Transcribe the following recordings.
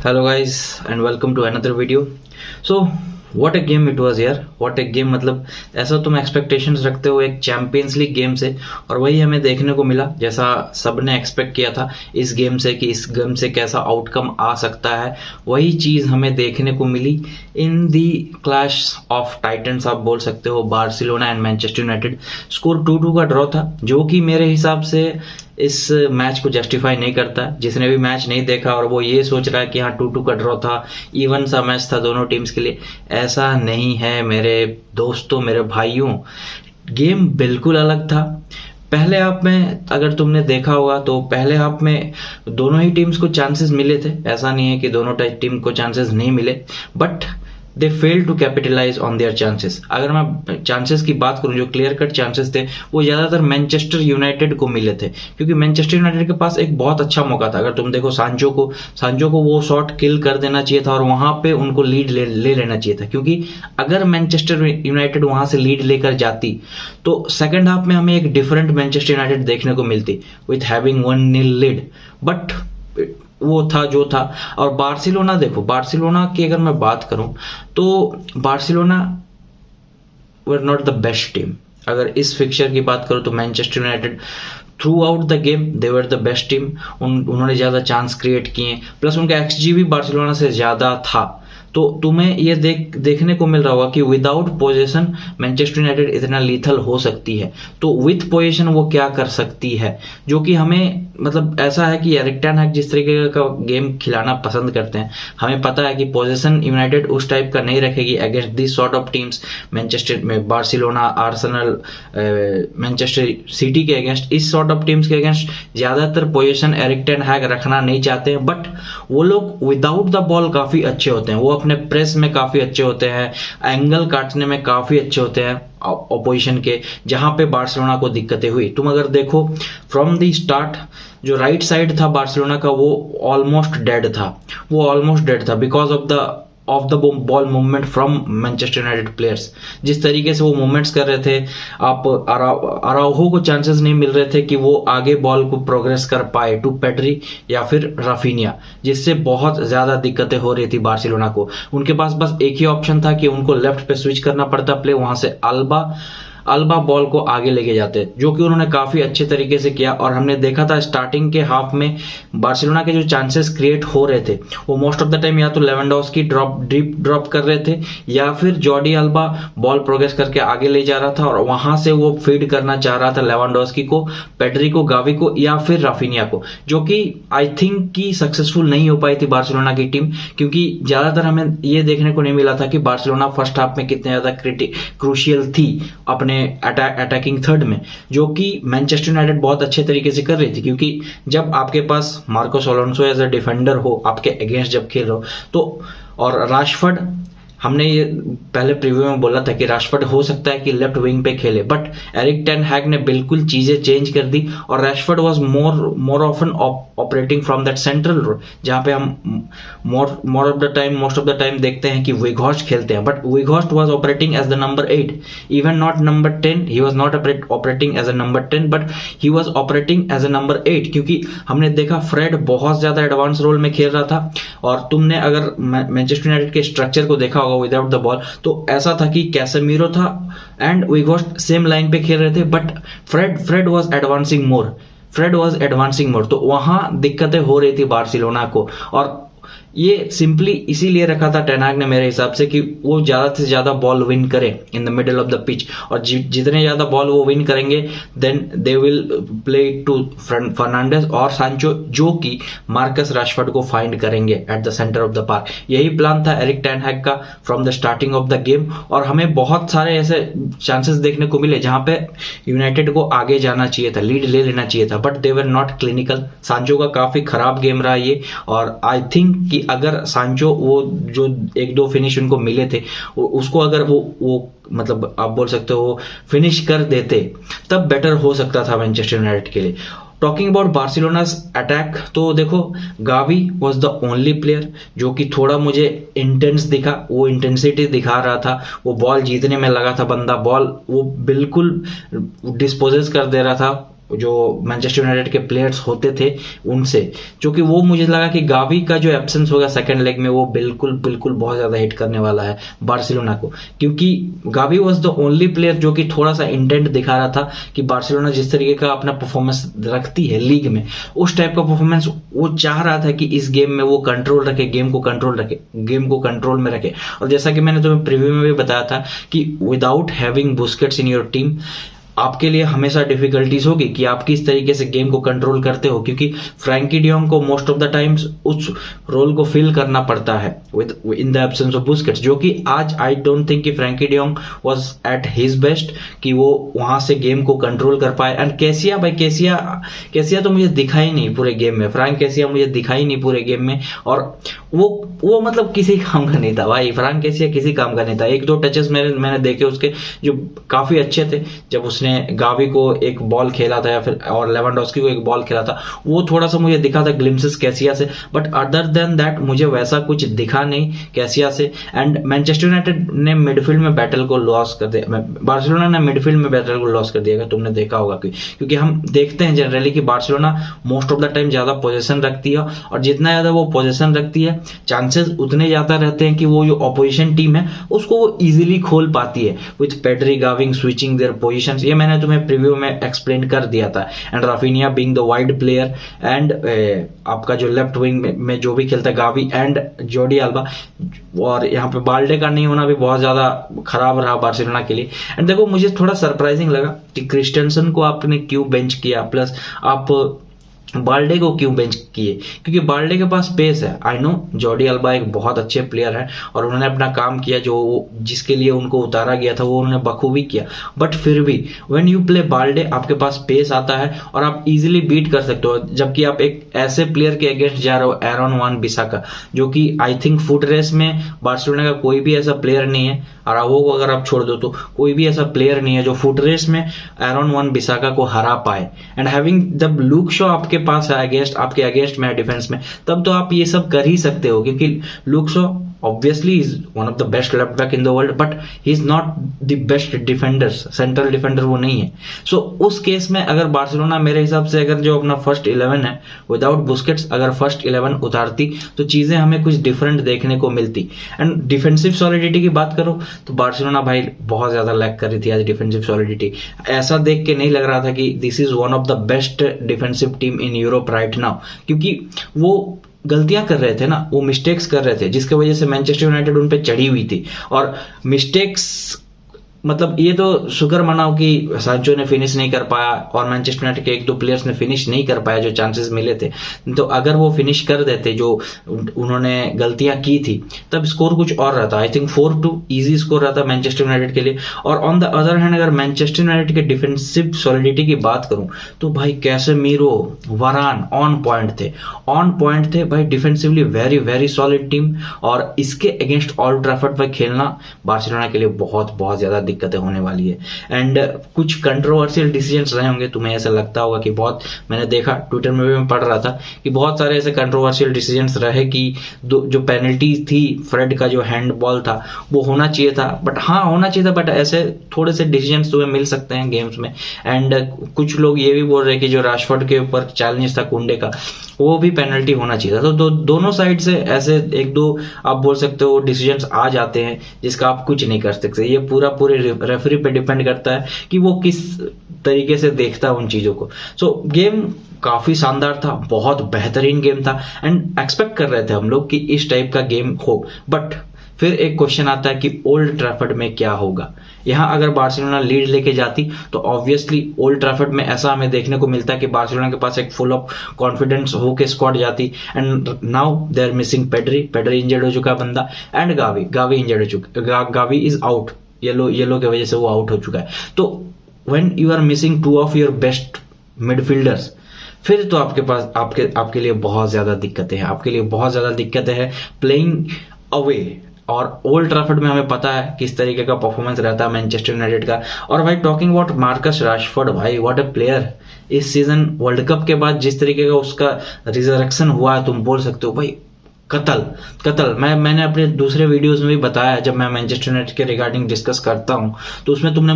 Hello guys and welcome to another video. So what a game it was यार, what a game। मतलब ऐसा तुम expectations रखते हो एक चैंपियंस लीग गेम से, और वही हमें देखने को मिला जैसा सबने एक्सपेक्ट किया था इस गेम से कि इस गेम से कैसा आउटकम आ सकता है, वही चीज़ हमें देखने को मिली इन दी क्लैश ऑफ टाइटन्स। आप बोल सकते हो Barcelona and Manchester United. Score 2-2 का ड्रॉ था, जो कि मेरे हिसाब से इस मैच को जस्टिफाई नहीं करता। जिसने भी मैच नहीं देखा और वो ये सोच रहा है कि हाँ 2-2 का ड्रॉ था, इवन सा मैच था दोनों टीम्स के लिए, ऐसा नहीं है मेरे दोस्तों, मेरे भाइयों। गेम बिल्कुल अलग था। पहले हाफ में अगर तुमने देखा होगा तो पहले हाफ में दोनों ही टीम्स को चांसेस मिले थे, ऐसा नहीं है कि दोनों टीम को चांसेस नहीं मिले, but they fail to capitalize on their chances. अगर मैं चांसेस की बात करूं, जो क्लियर कट चांसेस थे वो ज्यादातर मैनचेस्टर यूनाइटेड को मिले थे, क्योंकि मैनचेस्टर यूनाइटेड के पास एक बहुत अच्छा मौका था। अगर तुम देखो सांचो को वो शॉट किल कर देना चाहिए था और वहां पे उनको लीड ले लेना चाहिए था, क्योंकि अगर मैनचेस्टर यूनाइटेड वहां से लीड लेकर जाती तो सेकेंड हाफ में हमें एक डिफरेंट मैनचेस्टर यूनाइटेड देखने को मिलती विथ हैविंग 1-0 लीड। बट वो था जो था। और बार्सिलोना देखो, बार्सिलोना की अगर मैं बात करूं तो Barcelona were not the best team. अगर इस फिक्चर की बात करूं तो Manchester United through out the game they were the best team. उन्होंने ज्यादा चांस क्रिएट किए, प्लस उनका एक्सजी भी बार्सिलोना से ज्यादा था। तो तुम्हें ये देखने को मिल रहा होगा कि विदाउट पोजीशन मैनचेस्टर यूनाइटेड इतना लीथल हो सकती है, तो विथ पोजीशन वो क्या कर सकती है, जो कि हमें मतलब ऐसा है कि एरिक टेन हैग जिस तरीके का गेम खिलाना पसंद करते हैं, हमें पता है कि पोजीशन यूनाइटेड उस टाइप का नहीं रखेगी against this sort of teams. Manchester में बार्सिलोना, आर्सेनल, मैनचेस्टर सिटी के अगेंस्ट, इस सॉर्ट ऑफ टीम्स के अगेंस्ट ज्यादातर पोजीशन एरिक टेन हैग रखना नहीं चाहते हैं। बट वो लोग विदाउट द बॉल काफी अच्छे होते हैं, वो अपने प्रेस में काफी अच्छे होते हैं, एंगल काटने में काफी अच्छे होते हैं ऑपोजिशन के, जहां पे बार्सिलोना को दिक्कतें हुई। तुम अगर देखो फ्रॉम द स्टार्ट जो राइट साइड था बार्सिलोना का वो ऑलमोस्ट डेड था because of the ball movement from Manchester United players. जिस तरीके से वो मूवमेंट्स कर रहे थे, आप अराउहो को चांसेस नहीं मिल रहे थे कि वो आगे बॉल को प्रोग्रेस कर पाए टू पेड्री या फिर राफिनिया, जिससे बहुत ज्यादा दिक्कतें हो रही थी बार्सिलोना को। उनके पास बस एक ही ऑप्शन था कि उनको लेफ्ट पे स्विच करना पड़ता प्ले, वहां से अल्बा बॉल को आगे लेके जाते, जो कि उन्होंने काफी अच्छे तरीके से किया। और हमने देखा था स्टार्टिंग के हाफ में बार्सिलोना के जो चांसेस क्रिएट हो रहे थे वो मोस्ट ऑफ द टाइम या तो लेवेंडोव्स्की ड्रॉप कर रहे थे, या फिर जॉर्डी अल्बा बॉल प्रोग्रेस करके आगे ले जा रहा था और वहां से वो फीड करना चाह रहा था लेवेंडोव्स्की को, पेड्री को, गावी को या फिर राफिनिया को, जो कि आई थिंक की सक्सेसफुल नहीं हो पाई थी बार्सिलोना की टीम, क्योंकि ज्यादातर हमें ये देखने को नहीं मिला था कि बार्सिलोना फर्स्ट हाफ में कितने ज्यादा क्रूशियल थी अपने अटैकिंग थर्ड में, जो कि मैनचेस्टर यूनाइटेड बहुत अच्छे तरीके से कर रही थी। क्योंकि जब आपके पास Marcos Alonso as a defender हो, आपके अगेंस्ट जब खेल रहे हो तो, और राशफोर्ड, हमने ये पहले प्रीव्यू में बोला था कि राशफोर्ड हो सकता है कि लेफ्ट विंग पे खेले, बट एरिक टेन हैग ने बिल्कुल चीजें चेंज कर दी और Rashford was more often operating from that central role, जहां पे हम मोस्ट ऑफ द टाइम देखते हैं कि वीघॉर्स्ट खेलते हैं, but Weghorst was operating as the number 8, even not number 10। He was not operating as a number 10 but he was operating as a number 8, क्योंकि हमने देखा फ्रेड बहुत ज्यादा एडवांस रोल में खेल रहा था। और तुमने अगर मैनचेस्टर यूनाइटेड के स्ट्रक्चर को देखा होगा विदाउट द बॉल, तो ऐसा था कि कैसेमीरो था एंड वीघॉर्स्ट सेम लाइन पे खेल रहे थे, बट फ्रेड वाज एडवांसिंग मोर, तो वहां दिक्कतें हो रही थी बार्सिलोना को। और ये सिंपली इसीलिए रखा था टेन हैग ने मेरे हिसाब से कि वो ज्यादा से ज्यादा बॉल विन करे in the middle of the pitch, और जितने ज्यादा बॉल वो विन करेंगे then they will play to Fernandes और सांचो, जो कि मार्कस राशफोर्ड को फाइंड करेंगे at the centre of the park. यही प्लान था एरिक टेन हैग का from the starting of the game, और हमें बहुत सारे ऐसे चांसेस देखने को मिले जहां पे यूनाइटेड को आगे जाना चाहिए था, लीड ले लेना चाहिए था, but they were not clinical. सांचो का काफी खराब गेम रहा ये, और आई थिंक कि अगर सांचो वो जो 1-2 फिनिश उनको मिले थे उसको अगर वो मतलब आप बोल सकते हो फिनिश कर देते तब बेटर हो सकता था मैनचेस्टर यूनाइटेड के लिए। टॉकिंग अबाउट बार्सिलोना's अटैक, तो देखो Gavi was the only player जो कि थोड़ा मुझे इंटेंस दिखा, वो इंटेंसिटी दिखा रहा था, वो बॉल जीतने में लगा था बंदा, बॉल वो बिल्कुल डिस्पोजेस कर दे रहा था जो मैनचेस्टर यूनाइटेड के प्लेयर्स होते थे उनसे, क्योंकि वो मुझे लगा कि गावी का जो एब्सेंस होगा सेकंड लेग में वो बिल्कुल बिल्कुल बहुत ज़्यादा हिट करने वाला है बार्सिलोना को, क्योंकि Gavi was the only player जो कि थोड़ा सा इंटेंट दिखा रहा था कि बार्सिलोना जिस तरीके का अपना परफॉर्मेंस रखती है लीग में, उस टाइप का परफॉर्मेंस वो चाह रहा था कि इस गेम में वो कंट्रोल रखे, गेम को कंट्रोल में रखे। और जैसा कि मैंने तुम्हें प्रीव्यू में भी बताया था कि without having Busquets in your team आपके लिए हमेशा डिफिकल्टीज होगी कि आप किस तरीके से गेम को कंट्रोल करते हो, क्योंकि फ्रैंकी डियोंग को मोस्ट ऑफ द टाइम्स उस रोल को फिल करना पड़ता है with in the absence of Busquets, जो कि आज आई डोंट थिंक कि Frenkie de Jong was at his best कि वो वहां से गेम को कंट्रोल कर पाए। एंड कैसिया भाई, कैसिया तो मुझे दिखा ही नहीं पूरे गेम में, फ्रैंक कैसिया मुझे दिखा ही नहीं पूरे गेम में, और वो मतलब किसी काम का नहीं था भाई, फ्रैंक कैसिया किसी काम का नहीं था। एक दो टचेस मैंने देखे उसके जो काफी अच्छे थे, जब उसने गावी को एक बॉल खेला था या फिर और लेवेंडोस्की को एक बॉल खेला था, वो थोड़ा सा मुझे दिखा था ग्लिम्सेस कैसिया से, बट अदर देन दैट मुझे वैसा कुछ दिखा नहीं कैसिया से। एंड मैनचेस्टर यूनाइटेड ने मिडफील्ड में बैटल को लॉस कर दिया, बार्सिलोना ने मिडफील्ड में बैटल को लॉस कर दिया, तुमने देखा होगा क्योंकि हम देखते हैं जनरली कि Barcelona most of the time ज्यादा पोजीशन रखती है, और जितना ज्यादा वो पोजीशन रखती है चांसेस उतने ज्यादा रहते हैं कि वो जो ऑपोजिशन टीम है उसको वो इजीली खोल पाती है विथ पेड्री गाविंग स्विचिंग देयर पोजीशंस। ये मैंने तुम्हें प्रीव्यू में एक्सप्लेन कर दिया था। And Raphinha being the wide player, and आपका जो लेफ्ट विंग में जो भी खेलता है गावी एंड जॉर्डी अल्बा, और यहाँ पे बाल्डे का नहीं होना भी बहुत ज्यादा खराब रहा बार्सिलोना के लिए। एंड देखो मुझे थोड़ा सरप्राइजिंग लगा कि क्रिस्टेंसन को आपने क्यों बेंच किया, प्लस आप बाल्डे को क्यों बेंच किए, क्योंकि बाल्डे के पास पेस है। आई नो जॉर्डी अल्बा एक बहुत अच्छे प्लेयर है और उन्होंने अपना काम किया, जो जिसके लिए उनको उतारा गया था वो उन्होंने बखूबी किया, बट फिर भी व्हेन यू प्ले बाल्डे आपके पास पेस आता है और आप इजीली बीट कर सकते हो, जबकि आप एक ऐसे प्लेयर के अगेंस्ट जा रहे हो एरन वान बिसाका, जो कि आई थिंक फुट रेस में बार्सिलोना का कोई भी ऐसा प्लेयर नहीं है, अराउहो को अगर आप छोड़ दो तो कोई भी ऐसा प्लेयर नहीं है जो फुट रेस में एरन वान बिसाका को हरा पाए। एंड हैविंग जब लूक शॉ आपके पास है अगेंस्ट, आपके अगेंस्ट में है डिफेंस में, तब तो आप ये सब कर ही सकते हो, क्योंकि Luke Shaw obviously is one of the best left back in the world, but he is not the best defenders, central defender वो नहीं है। so उस केस में अगर बार्सिलोना मेरे हिसाब से अगर जो अपना फर्स्ट 11 है विदाउट बुस्केट्स अगर फर्स्ट 11 उतारती तो चीजें हमें कुछ डिफरेंट देखने को मिलती। एंड डिफेंसिव सॉलिडिटी की बात करो तो बार्सिलोना भाई बहुत ज्यादा लैक कर रही थी आज डिफेंसिव सॉलिडिटी। ऐसा देख के नहीं लग रहा था कि this is one of the best defensive team in Europe right now, क्योंकि वो गलतियां कर रहे थे ना, वो मिस्टेक्स कर रहे थे जिसकी वजह से मैनचेस्टर यूनाइटेड उन पे चढ़ी हुई थी। और मिस्टेक्स मतलब ये तो शुक्र मनाओ कि सांचो ने फिनिश नहीं कर पाया और मैनचेस्टर यूनाइटेड के एक दो प्लेयर्स ने फिनिश नहीं कर पाया जो चांसेस मिले थे, तो अगर वो फिनिश कर देते जो उन्होंने गलतियां की थी तब स्कोर कुछ और रहता। आई थिंक 4-2 इजी स्कोर रहता मैनचेस्टर यूनाइटेड के लिए। और ऑन द अदर हैंड अगर मैनचेस्टर यूनाइटेड के डिफेंसिव सॉलिडिटी की बात करूं तो भाई कैसेमीरो, वरान ऑन पॉइंट थे भाई, defensively very very solid team. और इसके अगेंस्ट ओल्ड ट्रैफर्ड पर खेलना बार्सिलोना के लिए बहुत बहुत ज्यादा दिक्कतें होने वाली है। एंड कुछ कंट्रोवर्शियल डिसीजंस रहे होंगे, तुम्हें ऐसा लगता होगा कि बहुत, मैंने देखा ट्विटर में भी मैं पढ़ रहा था कि बहुत सारे ऐसे कंट्रोवर्शियल डिसीजंस रहे कि जो पेनल्टी थी, फ्रेड का जो हैंडबॉल था वो होना चाहिए था, बट हाँ होना चाहिए था, बट ऐसे थोड़े से डिसीजंस तुम्हें मिल सकते हैं गेम्स में। एंड कुछ लोग ये भी बोल रहे हैं कि जो राशफोर्ड के ऊपर चैलेंज था कुंडे का वो भी पेनल्टी होना चाहिए था। तो दोनों साइड से ऐसे एक दो आप बोल सकते हो डिसीजंस आ जाते हैं जिसका आप कुछ नहीं कर सकते। ये पूरे रेफरी पे डिपेंड करता है कि वो किस तरीके से देखता है उन चीजों को। सो गेम काफी शानदार था, बहुत बेहतरीन गेम था एंड एक्सपेक्ट कर रहे थे हम लोग कि इस टाइप का गेम हो। बट फिर एक क्वेश्चन आता है कि ओल्ड ट्रैफर्ड में क्या होगा। यहाँ अगर बार्सिलोना लीड लेके जाती तो ऑब्वियसली ओल्ड ट्रैफर्ड में ऐसा हमें देखने को मिलता है कि बार्सिलोना के पास एक फुल ऑफ कॉन्फिडेंस होके स्क्वाड जाती। And now they are missing Pedri injured हो चुका है बंदा, एंड गावी इंजर्ड हो चुका, गावी इज आउट, येलो की वजह से वो आउट हो चुका है। तो when you are missing two of your best midfielders, फिर तो आपके पास आपके लिए बहुत ज्यादा दिक्कतें हैं प्लेइंग अवे। और ओल्ड ट्रैफर्ड में हमें पता है किस तरीके का परफॉर्मेंस रहता है मैनचेस्टर यूनाइटेड का। और भाई टॉकिंग अबाउट मार्कस राशफोर्ड, भाई व्हाट अ प्लेयर। इस सीजन वर्ल्ड कप के बाद जिस तरीके का उसका रिजरेक्शन हुआ है, तुम बोल सकते हो भाई कतल। मैंने अपने दूसरे वीडियोस में भी बताया, जब मैं मैनचेस्टर यूनाइटेड के रिगार्डिंग डिस्कस करता हूं तो उसमें तुमने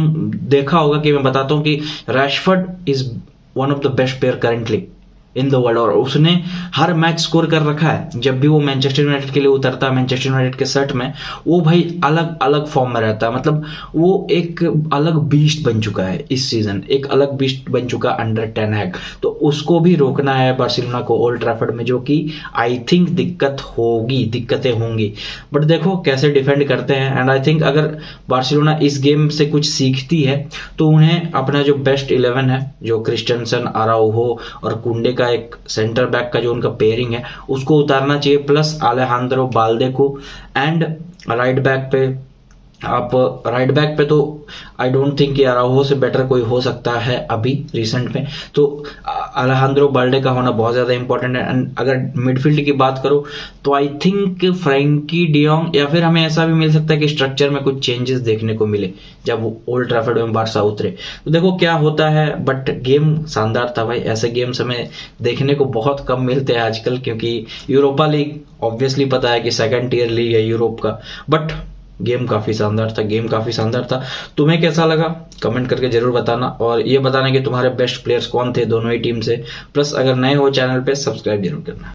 देखा होगा कि मैं बताता हूं कि Rashford is one of the best player currently in the world, और उसने हर मैच स्कोर कर रखा है। जब भी वो मैनचेस्टर यूनाइटेड के लिए उतरता है, मैनचेस्टर यूनाइटेड के शर्ट में, वो भाई अलग अलग फॉर्म में रहता है। मतलब वो एक अलग बीस्ट बन चुका है इस सीजन, एक अलग बीस्ट बन चुका है अंडर टेन हैग। तो उसको भी रोकना है बार्सिलोना को ओल्ड ट्रैफर्ड में, जो कि आई थिंक दिक्कतें होंगी, बट देखो कैसे डिफेंड करते हैं। एंड आई थिंक अगर बार्सिलोना इस गेम से कुछ सीखती है तो उन्हें अपना जो बेस्ट 11 है, जो क्रिस्टेंसन, आराउहो और कुंडे का एक सेंटर बैक का जो उनका पेयरिंग है, उसको उतारना चाहिए, प्लस आलेहांद्रो बाल्दे को। एंड राइट बैक पे तो आई डोंट थिंक कि अराउहो से बेटर कोई हो सकता है अभी रिसेंट में, तो आलेहांद्रो बाल्डे का होना बहुत ज़्यादा इंपॉर्टेंट है। एंड अगर मिडफील्ड की बात करो तो आई थिंक फ्रैंकी डियोंग, या फिर हमें ऐसा भी मिल सकता है कि स्ट्रक्चर में कुछ चेंजेस देखने को मिले जब ओल्ड ट्रैफर्ड में बारसा उतरे, तो देखो क्या होता है। बट गेम शानदार था भाई, ऐसे गेम्स हमें देखने को बहुत कम मिलते हैं आजकल, क्योंकि यूरोपा लीग ऑब्वियसली पता है कि सेकंड टियर लीग है यूरोप का, बट गेम काफ़ी शानदार था। तुम्हें कैसा लगा कमेंट करके जरूर बताना, और ये बताना कि तुम्हारे बेस्ट प्लेयर्स कौन थे दोनों ही टीम से। प्लस अगर नए हो चैनल पे सब्सक्राइब जरूर करना।